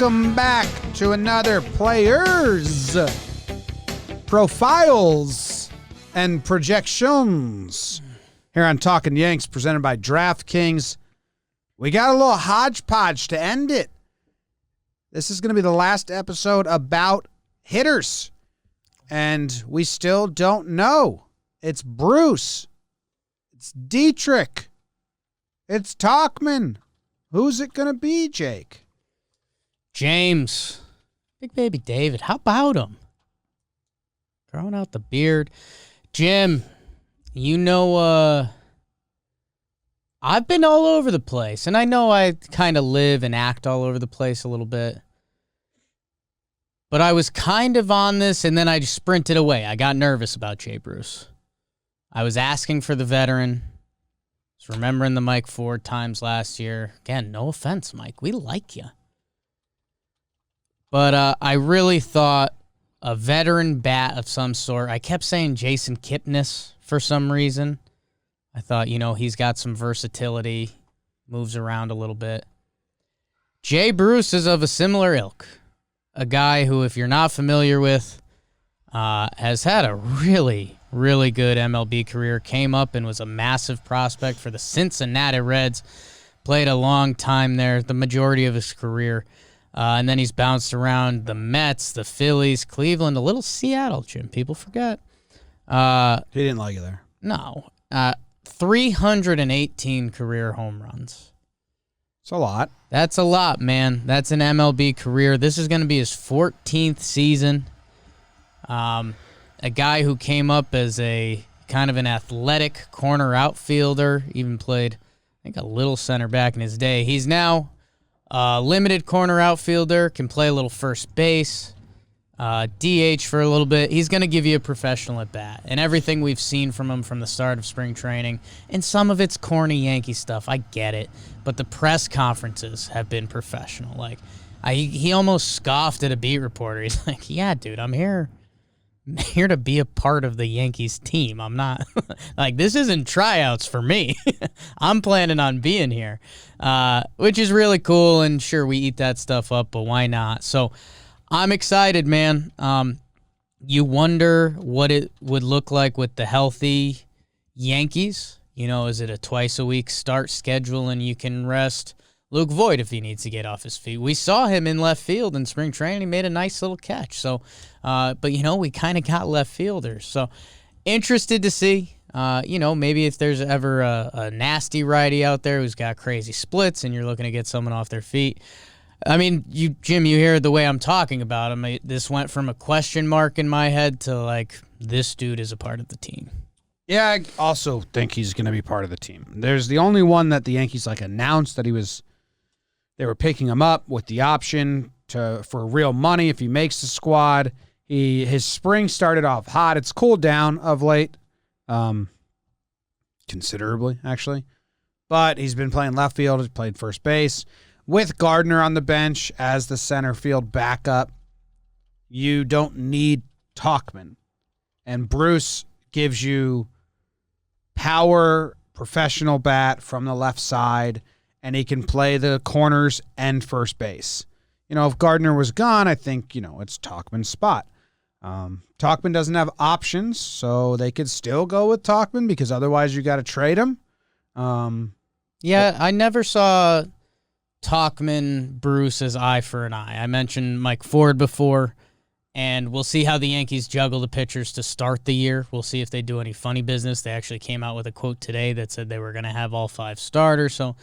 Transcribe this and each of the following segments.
welcome back to another Players Profiles and Projections here on Talkin Yanks, presented by DraftKings. We got a little hodgepodge to end it. This is going to be the last episode about hitters, and we still don't know. It's Bruce. It's Dietrich. It's Tauchman. Who's it going to be, Jake? James. Big baby David. How about him? Growing out the beard. Jim, you know, I've been all over the place, and I know I kind of live and act all over the place a little bit. But I was kind of on this, and then I just sprinted away. I got nervous about Jay Bruce. I was asking for the veteran. I was remembering the Mike Ford times last year. Again, no offense, Mike. We like you. But I really thought a veteran bat of some sort. I kept saying Jason Kipnis for some reason. I thought, he's got some versatility, moves around a little bit. Jay Bruce is of a similar ilk. A guy who, if you're not familiar with, has had a really, really good MLB career, came up and was a massive prospect for the Cincinnati Reds, played a long time there, the majority of his career, and then he's bounced around the Mets, the Phillies, Cleveland, a little Seattle, Jim. People forget. He didn't like you there. No. 318 career home runs. It's a lot. That's a lot, man. That's an MLB career. This is going to be his 14th season. A guy who came up as a kind of an athletic corner outfielder, even played, I think, a little center back in his day. He's now a limited corner outfielder, can play a little first base, DH for a little bit. He's going to give you a professional at bat. And everything we've seen from him from the start of spring training, and some of it's corny Yankee stuff, I get it. But the press conferences have been professional. Like, he almost scoffed at a beat reporter. He's like, yeah, dude, I'm here to be a part of the Yankees team. I'm not, like, this isn't tryouts for me. I'm planning on being here, which is really cool. And sure, we eat that stuff up, but why not? So I'm excited, man. You wonder what it would look like with the healthy Yankees. Is it a twice-a-week start schedule and you can rest Luke Voigt if he needs to get off his feet? We saw him in left field in spring training. He made a nice little catch. So, but, we kind of got left fielders. So, interested to see, maybe if there's ever a nasty righty out there who's got crazy splits and you're looking to get someone off their feet. I mean, Jim, you hear the way I'm talking about him. This went from a question mark in my head to, like, this dude is a part of the team. Yeah, I also think he's going to be part of the team. There's the only one that the Yankees announced that they were picking him up with the option for real money if he makes the squad. His spring started off hot. It's cooled down of late, considerably actually. But he's been playing left field. He's played first base with Gardner on the bench as the center field backup. You don't need Tauchman, and Bruce gives you power, professional bat from the left side, and he can play the corners and first base. If Gardner was gone, I think, it's Tauchman's spot. Tauchman doesn't have options, so they could still go with Tauchman because otherwise you got to trade him. I never saw Tauchman, Bruce as eye for an eye. I mentioned Mike Ford before. And we'll see how the Yankees juggle the pitchers to start the year. We'll see if they do any funny business. They actually came out with a quote today that said they were going to have all 5 starters. So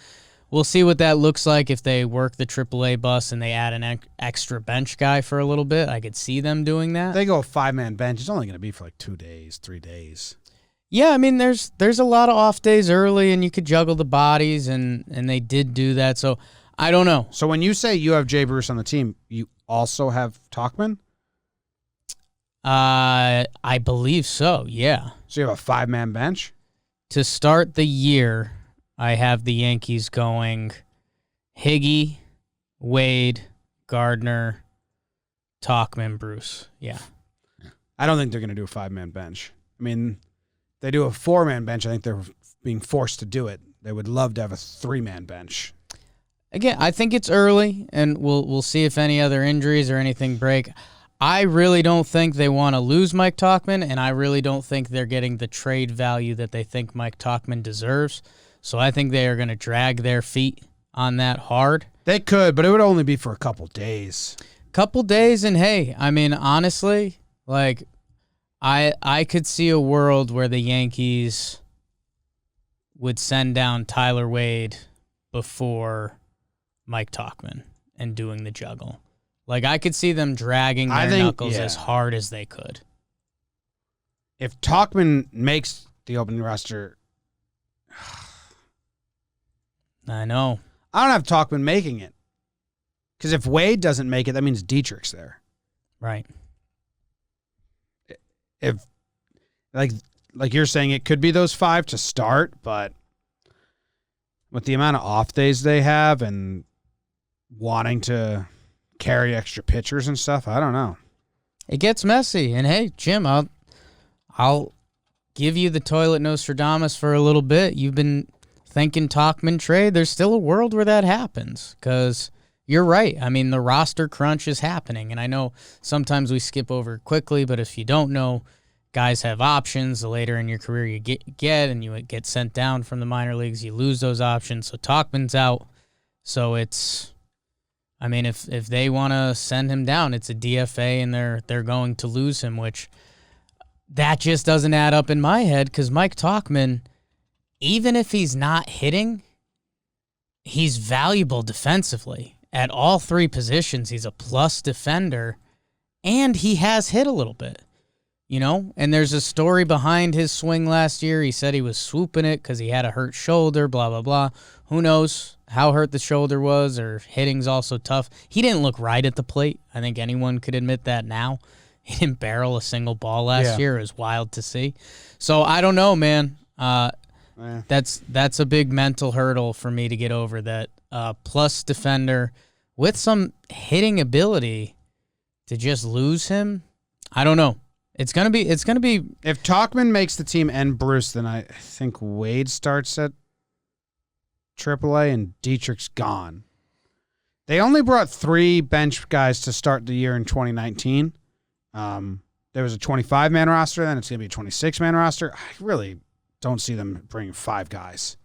we'll see what that looks like if they work the AAA bus and they add an extra bench guy for a little bit. I could see them doing that. They go 5-man bench. It's only going to be for like 2 days, 3 days. Yeah, I mean, there's a lot of off days early, and you could juggle the bodies, and they did do that. So I don't know. So when you say you have Jay Bruce on the team, you also have Tauchman? I believe so, yeah. So you have a 5-man bench? To start the year, I have the Yankees going Higgy, Wade, Gardner, Tauchman, Bruce. Yeah. I don't think they're going to do a 5-man bench. I mean, they do a 4-man bench. I think they're being forced to do it. They would love to have a 3-man bench. Again, I think it's early, and we'll see if any other injuries or anything break. I really don't think they want to lose Mike Tauchman, and I really don't think they're getting the trade value that they think Mike Tauchman deserves. So I think they are going to drag their feet on that hard. They could, but it would only be for a couple days. Couple days, and hey, I mean, honestly, like, I could see a world where the Yankees would send down Tyler Wade before Mike Tauchman and doing the juggle. Like, I could see them dragging their knuckles as hard as they could. If Tauchman makes the opening roster, I know. I don't have Tauchman making it. Because if Wade doesn't make it, that means Dietrich's there. Right. If, like you're saying, it could be those 5 to start, but with the amount of off days they have and wanting to carry extra pitchers and stuff, I don't know. It gets messy. And hey, Jim, I'll give you the toilet Nostradamus for a little bit. You've been thinking Tauchman trade. There's still a world where that happens because you're right. I mean, the roster crunch is happening, and I know sometimes we skip over it quickly, but if you don't know, guys have options. The later in your career you get and you get sent down from the minor leagues, you lose those options. So Tauchman's out. So it's, I mean, if they want to send him down, it's a DFA, and they're going to lose him, which that just doesn't add up in my head because Mike Tauchman, even if he's not hitting, he's valuable defensively. At all 3 positions, he's a plus defender, and he has hit a little bit, you know? And there's a story behind his swing last year. He said he was swooping it because he had a hurt shoulder, blah, blah, blah. Who knows how hurt the shoulder was, or hitting's also tough. He didn't look right at the plate. I think anyone could admit that now. He didn't barrel a single ball last year. It was wild to see. So I don't know, man. That's a big mental hurdle for me to get over, that plus defender with some hitting ability to just lose him. I don't know. It's gonna be if Tauchman makes the team and Bruce, then I think Wade starts at AAA and Dietrich's gone. They only brought 3 bench guys to start the year in 2019. There was a 25-man roster, then it's gonna be a 26-man roster. I really don't see them bringing 5 guys.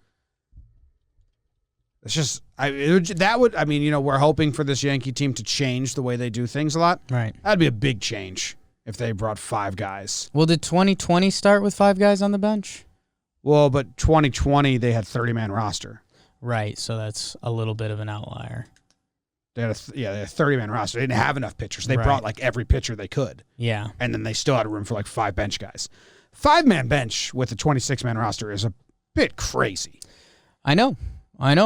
It's just we're hoping for this Yankee team to change the way they do things a lot. Right. That'd be a big change if they brought 5 guys. Well, did 2020 start with 5 guys on the bench? Well, but 2020 they had 30-man roster. Right, so that's a little bit of an outlier. They had a 30-man roster. They didn't have enough pitchers. They brought like every pitcher they could. Yeah. And then they still had room for like 5 bench guys. 5-man bench with a 26-man roster is a bit crazy. I know,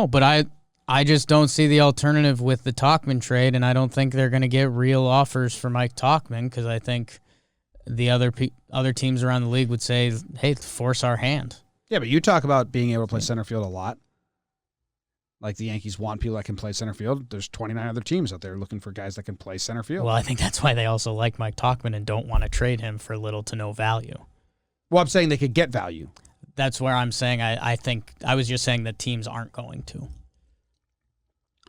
but I just don't see the alternative with the Tauchman trade, and I don't think they're going to get real offers for Mike Tauchman because I think the other teams around the league would say, hey, force our hand. Yeah, but you talk about being able to play center field a lot. Like the Yankees want people that can play center field. There's 29 other teams out there looking for guys that can play center field. Well, I think that's why they also like Mike Tauchman and don't want to trade him for little to no value. Well, I'm saying they could get value. That's where I'm saying I think I was just saying that teams aren't going to.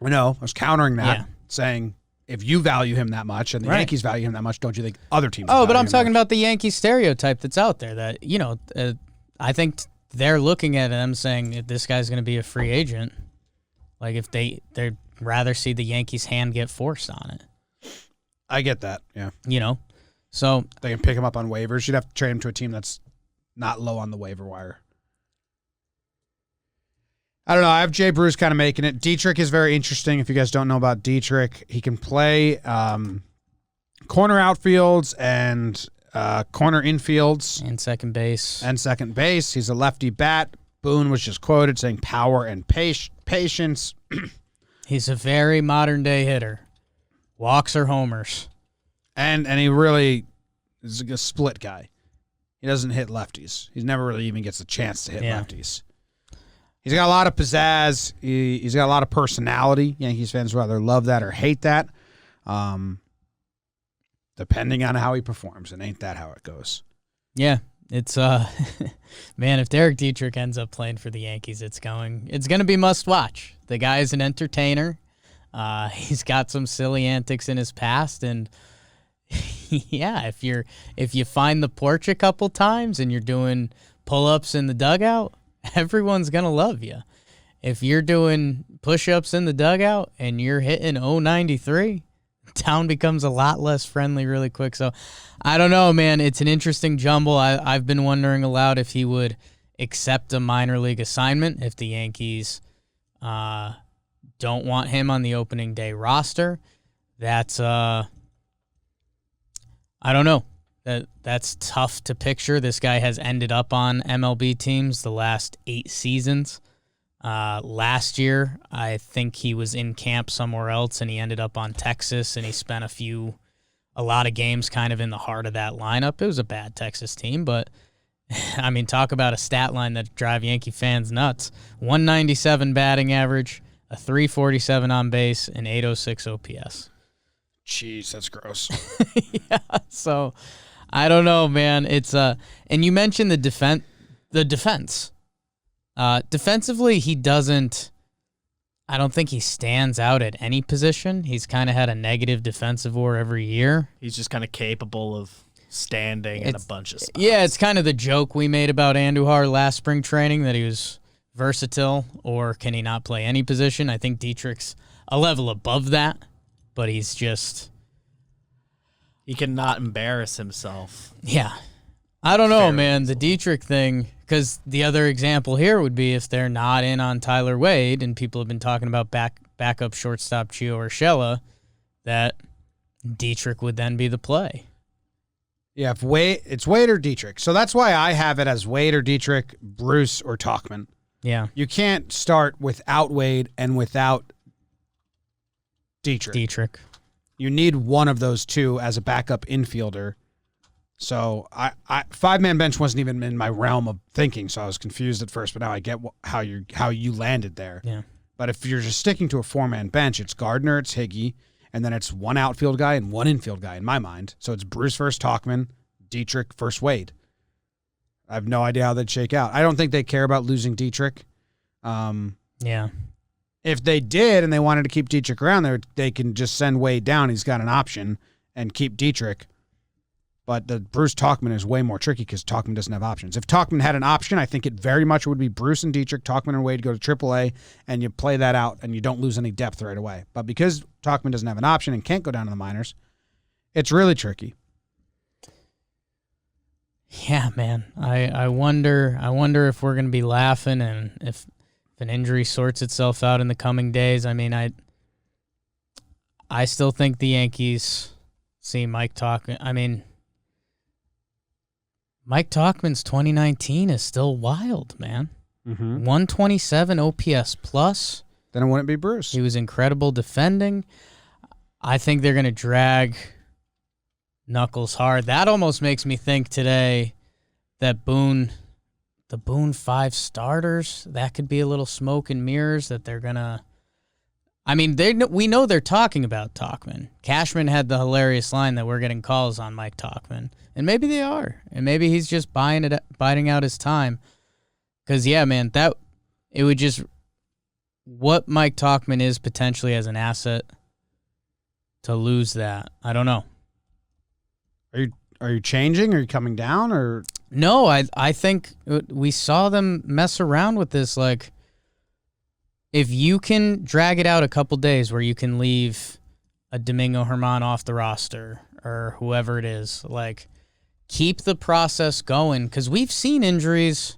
I know. I was countering that, saying if you value him that much and the Yankees value him that much, don't you think other teams but I'm talking about the Yankee stereotype that's out there that, I think they're looking at him saying this guy's going to be a free agent. Like if they'd rather see the Yankees' hand get forced on it. I get that, yeah. So they can pick him up on waivers. You'd have to trade him to a team that's not low on the waiver wire. I don't know. I have Jay Bruce kind of making it. Dietrich is very interesting. If you guys don't know about Dietrich, he can play corner outfields and corner infields. And second base. He's a lefty bat. Boone was just quoted saying power and patience. He's a very modern-day hitter. Walks or homers. And he really is a split guy. He doesn't hit lefties. He never really even gets a chance to hit lefties. He's got a lot of pizzazz. He's got a lot of personality. Yankees fans will either love that or hate that, depending on how he performs. And ain't that how it goes? Yeah. It's man, if Derek Dietrich ends up playing for the Yankees, it's going to be must watch. The guy is an entertainer. He's got some silly antics in his past, and yeah, if you find the porch a couple times and you're doing pull-ups in the dugout, everyone's gonna love you. If you're doing push-ups in the dugout and you're hitting 093, town becomes a lot less friendly really quick. So I don't know, man. It's an interesting jumble. I've been wondering aloud if he would accept a minor league assignment if the Yankees don't want him on the opening day roster. That's I don't know. That's tough to picture. This guy has ended up on MLB teams the last 8 seasons. Last year, I think he was in camp somewhere else, and he ended up on Texas, and he spent a lot of games kind of in the heart of that lineup. It was a bad Texas team, but I mean, talk about a stat line that drive Yankee fans nuts. 197 batting average, a 347 on base, and 806 OPS. Jeez, that's gross. Yeah, so I don't know, man. It's and you mentioned the defense. Defensively, he doesn't. I don't think he stands out at any position. He's kind of had a negative defensive WAR every year. He's just kind of capable of standing in a bunch of spots. Yeah, it's kind of the joke we made about Andujar last spring training, that he was versatile, or can he not play any position? I think Dietrich's a level above that, but he's just... He cannot embarrass himself. Yeah. I don't know, man. The Dietrich thing, because the other example here would be if they're not in on Tyler Wade, and people have been talking about backup shortstop Gio Urshela, that Dietrich would then be the play. Yeah, it's Wade or Dietrich. So that's why I have it as Wade or Dietrich, Bruce or Tauchman. Yeah. You can't start without Wade and without Dietrich. You need one of those two as a backup infielder. So I 5-man bench wasn't even in my realm of thinking, so I was confused at first, but now I get how you landed there. Yeah. But if you're just sticking to a 4-man bench, it's Gardner, it's Higgy, and then it's one outfield guy and one infield guy in my mind. So it's Bruce versus Tauchman, Dietrich versus Wade. I have no idea how they'd shake out. I don't think they care about losing Dietrich. Yeah. If they did and they wanted to keep Dietrich around, they can just send Wade down. He's got an option and keep Dietrich. But the Bruce Tauchman is way more tricky because Tauchman doesn't have options. If Tauchman had an option, I think it very much would be Bruce and Dietrich, Tauchman and Wade go to AAA, and you play that out and you don't lose any depth right away. But because Tauchman doesn't have an option and can't go down to the minors, it's really tricky. Yeah, man. I wonder if we're going to be laughing and if an injury sorts itself out in the coming days. I mean, I still think the Yankees see Mike Tauchman. I mean, Mike Tauchman's 2019 is still wild, man. Mm-hmm. 127 OPS plus. Then it wouldn't be Bruce. He was incredible defending. I think they're going to drag Knuckles hard. That almost makes me think today that the Boone 5 starters, that could be a little smoke and mirrors that they're going to... I mean, we know they're talking about Tauchman. Cashman had the hilarious line that we're getting calls on Mike Tauchman. And maybe they are. And maybe he's just biding out his time. Because, yeah, man, it would just... What Mike Tauchman is potentially as an asset to lose that, I don't know. Are you changing? Are you coming down? Or no? I think we saw them mess around with this. Like, if you can drag it out a couple days where you can leave a Domingo Germán off the roster or whoever it is, like, keep the process going, because we've seen injuries.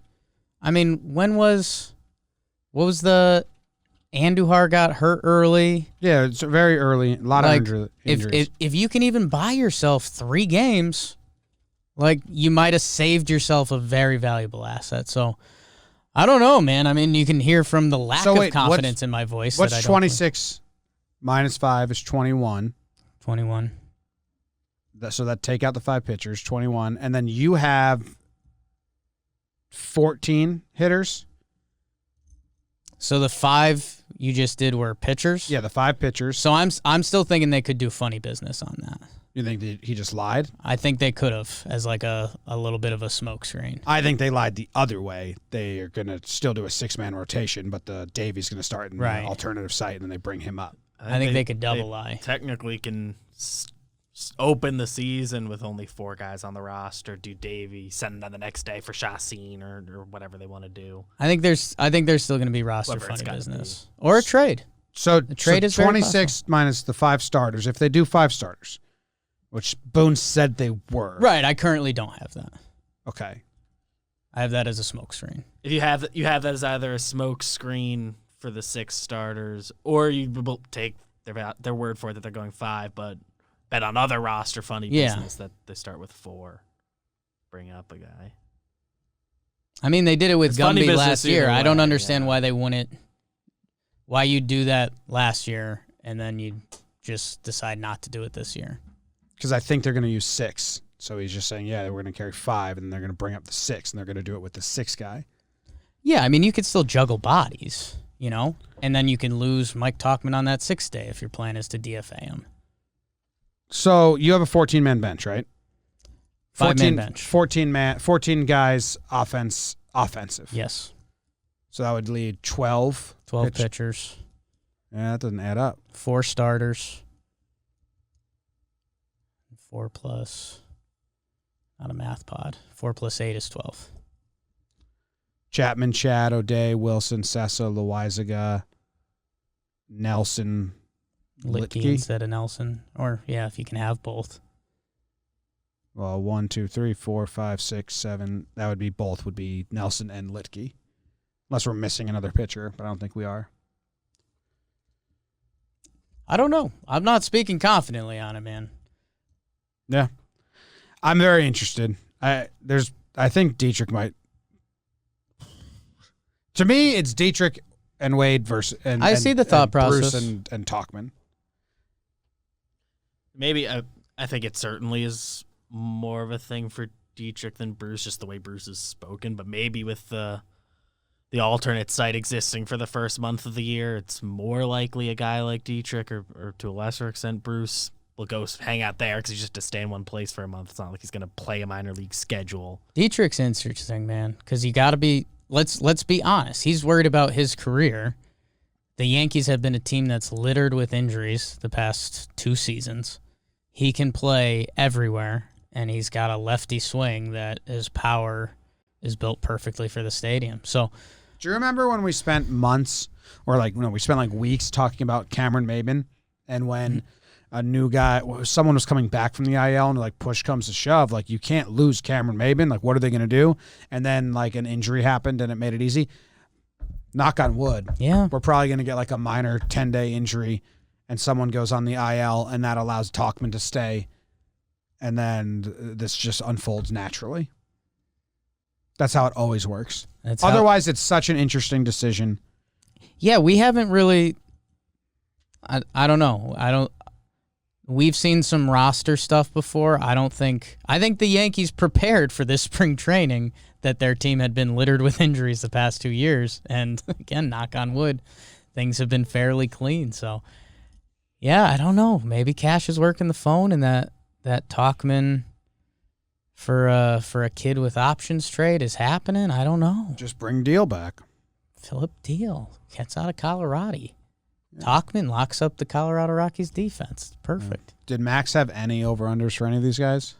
I mean, what was the Andujar got hurt early? Yeah, it's very early. A lot of injuries. If you can even buy yourself 3 games, like, you might have saved yourself a very valuable asset. So, I don't know, man. I mean, you can hear from the lack of confidence in my voice. What's 26 minus 5 is 21. 21. So that take out the 5 pitchers, 21. And then you have 14 hitters. So the 5 you just did were pitchers? Yeah, the 5 pitchers. So I'm still thinking they could do funny business on that. You think that he just lied? I think they could have as like a little bit of a smokescreen. I think they lied the other way. They are going to still do a 6-man rotation, but the Davey's going to start in the alternative site, and then they bring him up. I think they could double lie. Technically can open the season with only 4 guys on the roster, do Davey, send them the next day for Chassin or whatever they want to do. I think there's still going to be roster funny business. Or a trade. So the trade is 26 minus the 5 starters. If they do 5 starters, which Boone said they were. Right, I currently don't have that. Okay. I have that as a smoke screen. If you have that as either a smoke screen for the 6 starters, or you take their word for it that they're going 5, but bet on other roster funny business that they start with 4. Bring up a guy. I mean, they did it with Gumby last year. I don't understand why why you do that last year and then you just decide not to do it this year. Because I think they're going to use 6. So he's just saying, yeah, we're going to carry 5, and they're going to bring up the 6, and they're going to do it with the 6 guy. Yeah, I mean, you could still juggle bodies, and then you can lose Mike Tauchman on that 6th day if your plan is to DFA him. So you have a 14-man bench, right? 5-man bench. 14 guys, offensive. Yes. So that would lead 12. 12 pitchers. Yeah, that doesn't add up. 4 starters. 4 plus, not a math pod. 4 plus 8 is 12. Chapman, Chad, O'Day, Wilson, Sessa, Loizaga, Nelson, Litke instead of Nelson. Or, yeah, if you can have both. Well, 1, 2, 3, 4, 5, 6, 7. That would be both would be Nelson and Litke. Unless we're missing another pitcher, but I don't think we are. I don't know. I'm not speaking confidently on it, man. Yeah. I'm very interested. I think Dietrich might. To me, it's Dietrich and Wade versus I see the thought process. Bruce and Tauchman. Maybe I think it certainly is more of a thing for Dietrich than Bruce, just the way Bruce has spoken. But maybe with the alternate site existing for the first month of the year, it's more likely a guy like Dietrich or to a lesser extent Bruce will go hang out there because he's just to stay in one place for a month. It's not like he's going to play a minor league schedule. Dietrich's interesting, man, because you got to be. Let's be honest. He's worried about his career. The Yankees have been a team that's littered with injuries the past 2 seasons. He can play everywhere, and he's got a lefty swing that his power is built perfectly for the stadium. So, do you remember when we spent months, or we spent weeks talking about Cameron Maben, and when a new guy, someone was coming back from the IL, and push comes to shove, you can't lose Cameron Maben. What are they going to do? And then an injury happened, and it made it easy. Knock on wood. Yeah, we're probably going to get a minor 10-day injury, and someone goes on the IL, and that allows Tauchman to stay, and then this just unfolds naturally. That's how it always works. Otherwise, it's such an interesting decision. Yeah, we haven't really. I don't know. We've seen some roster stuff before. I think the Yankees prepared for this spring training that their team had been littered with injuries the past 2 years. And again, knock on wood, things have been fairly clean. So, yeah, I don't know. Maybe Cash is working the phone and that Tauchman for a kid with options trade is happening. I don't know. Just bring Deal back. Philip Deal gets out of Colorado. Yeah. Tauchman locks up the Colorado Rockies defense. Perfect. Did Max have any over-unders for any of these guys?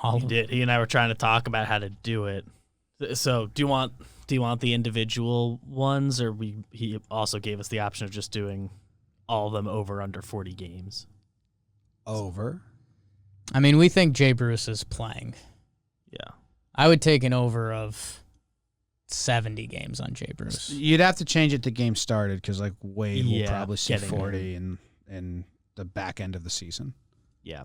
He did. He and I were trying to talk about how to do it. So do you want the individual ones, or he also gave us the option of just doing all of them over under 40 games? Over? I mean, we think Jay Bruce is playing. Yeah. I would take an over of 70 games on Jay Bruce. You'd have to change it to game started because Wade will probably see 40 in the back end of the season. Yeah.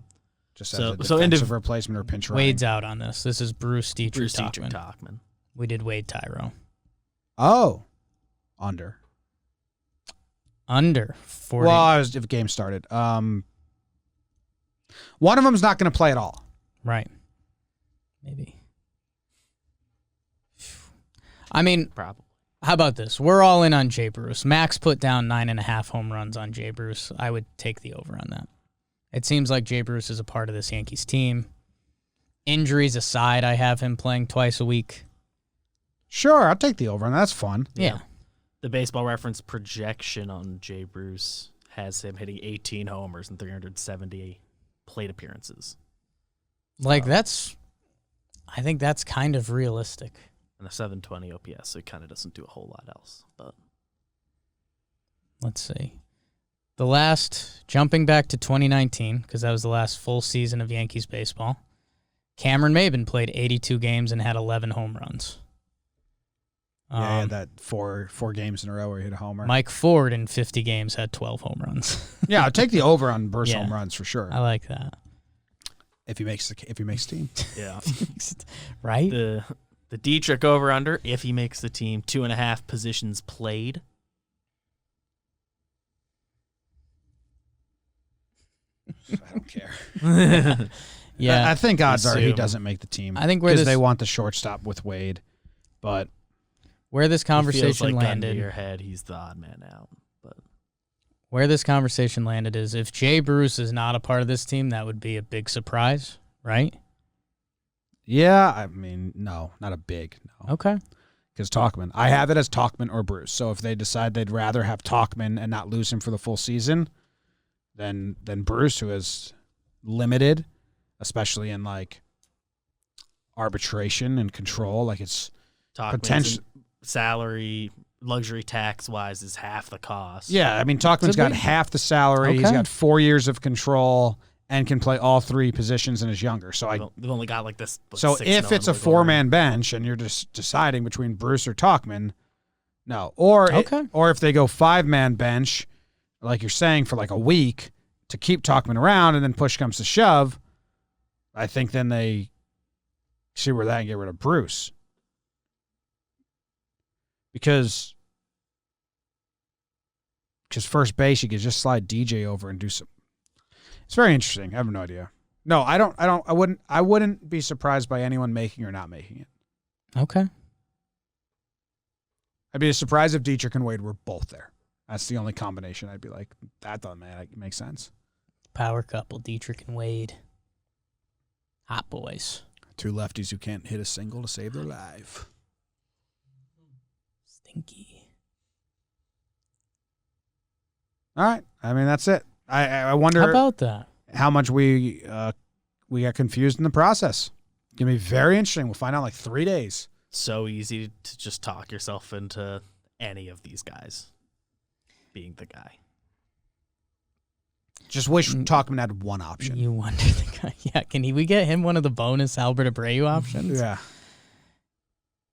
Just as a defensive replacement or pinch running. Wade's out on this. This is Bruce, Dietrich, Tauchman. We did Wade Tyro. Oh. Under 40. Well, if game started. One of them's not going to play at all. Right. Maybe. I mean, probably. How about this? We're all in on Jay Bruce. Max put down 9.5 home runs on Jay Bruce. I would take the over on that. It seems like Jay Bruce is a part of this Yankees team. Injuries aside, I have him playing twice a week. Sure, I'll take the over, and that's fun. Yeah. The Baseball Reference projection on Jay Bruce has him hitting 18 homers and 370 plate appearances. Like, I think that's kind of realistic. And a 720 OPS, so it kind of doesn't do a whole lot else. But let's see. Jumping back to 2019, because that was the last full season of Yankees baseball, Cameron Maybin played 82 games and had 11 home runs. Yeah, he had that four games in a row where he hit a homer. Mike Ford in 50 games had 12 home runs. Yeah, I'll take the over on Bruce home runs for sure. I like that. If he makes team. yeah. Right? The Dietrich over-under, if he makes the team, 2.5 positions played. I don't care. Yeah. I think odds are he doesn't make the team. I think because they want the shortstop with Wade, but where this conversation feels like landed, gun to your head, he's the odd man out. But where this conversation landed is if Jay Bruce is not a part of this team, that would be a big surprise, right? yeah, I mean, no, not a big no. Okay. Because Tauchman, I have it as Tauchman or Bruce. So if they decide they'd rather have Tauchman and not lose him for the full season, then Bruce, who is limited, especially in like arbitration and control, like it's potential salary, luxury tax wise is half the cost. Yeah, I mean Tauchman's got half the salary. Okay. He's got 4 years of control and can play all three positions and is younger. So they've only got like this. So if it's a 4-man bench and you're just deciding between Bruce or Tauchman, no. Or or if they go 5-man bench, like you're saying, for like a week to keep Tauchman around and then push comes to shove, I think then they see where that and get rid of Bruce. Because first base, you could just slide DJ over and do some. It's very interesting. I have no idea. No, I wouldn't be surprised by anyone making or not making it. Okay. I'd be surprised if Dietrich and Wade were both there. That's the only combination I'd be like, that makes sense. Power couple, Dietrich and Wade. Hot boys. Two lefties who can't hit a single to save their life. Stinky. All right. I mean, that's it. I wonder How about that? how much we got confused in the process. It's going to be very interesting. We'll find out in like 3 days. So easy to just talk yourself into any of these guys being the guy. Just wish Tauchman had one option. You wonder the guy. Yeah, we get him one of the bonus Albert Abreu options? Yeah.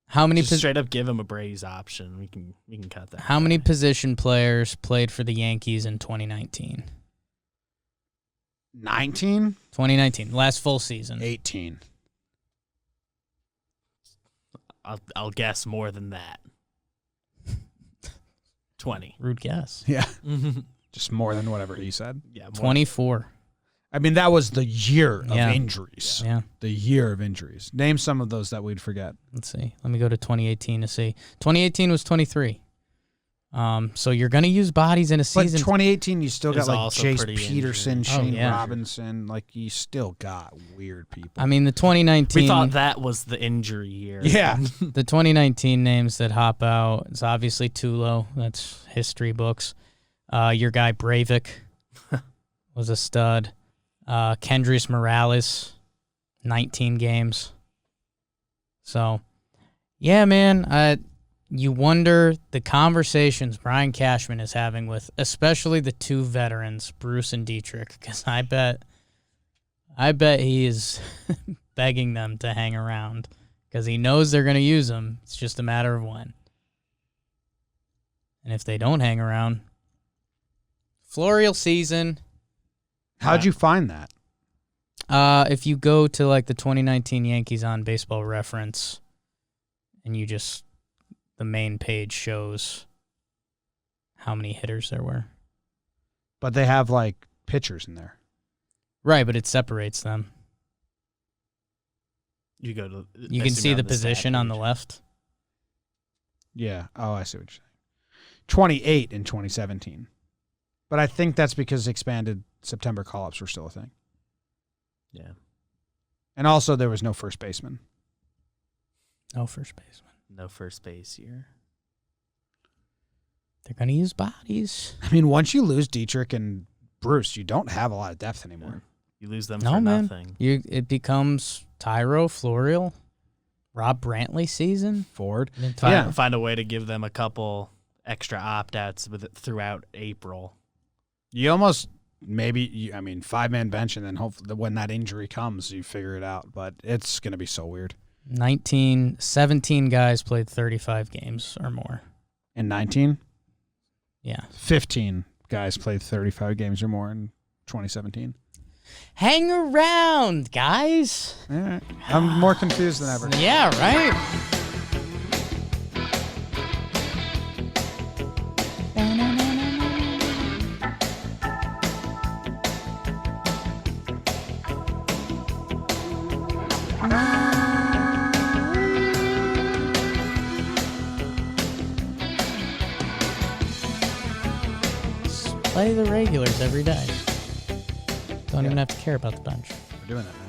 How many Just straight up give him a Brady's option. We can cut that. How many position players played for the Yankees in 2019? 19? 2019, last full season. 18. I'll guess more than that. 20. Rude guess. Yeah. Just more than whatever he said. Yeah, 24. I mean, that was the year of Yeah. injuries. Yeah. The year of injuries. Name some of those that we'd forget. Let's see. Let me go to 2018 to see. 2018 was 23. So you're going to use bodies in a But season. 2018, you still got There's like also Chase pretty Peterson, injured. Shane yeah. Robinson. Like, you still got weird people. I mean, the 2019. We thought that was the injury year. Yeah. The 2019 names that hop out is obviously Tulo. That's history books. Your guy Breivik was a stud. Kendrys Morales, 19 games. So, yeah, man. You wonder the conversations Brian Cashman is having with especially the two veterans, Bruce and Dietrich, because I bet he is begging them to hang around because he knows they're going to use them. It's just a matter of when. And if they don't hang around, Florial season. How'd you find that? If you go to like the 2019 Yankees on Baseball Reference, and you just the main page shows how many hitters there were. But they have like pitchers in there. Right, but it separates them. You go to. You can see the position on the left. Yeah. Oh, I see what you're saying. 28 in 2017. But I think that's because expanded September call-ups were still a thing. Yeah. And also there was no first baseman. No first baseman. No first base year. They're going to use bodies. I mean, once you lose Dietrich and Bruce, you don't have a lot of depth anymore. You lose them No, for man. nothing. It becomes Tyro, Florial, Rob Brantley season. Ford. Find a way to give them a couple extra opt-outs throughout April. You almost maybe, 5-man bench, and then hopefully when that injury comes, you figure it out. But it's going to be so weird. 17 guys played 35 games or more. In 19? Yeah. 15 guys played 35 games or more in 2017. Hang around, guys. All right. I'm more confused than ever. Yeah, right? Play the regulars every day. Don't even have to care about the bench. We're doing that now.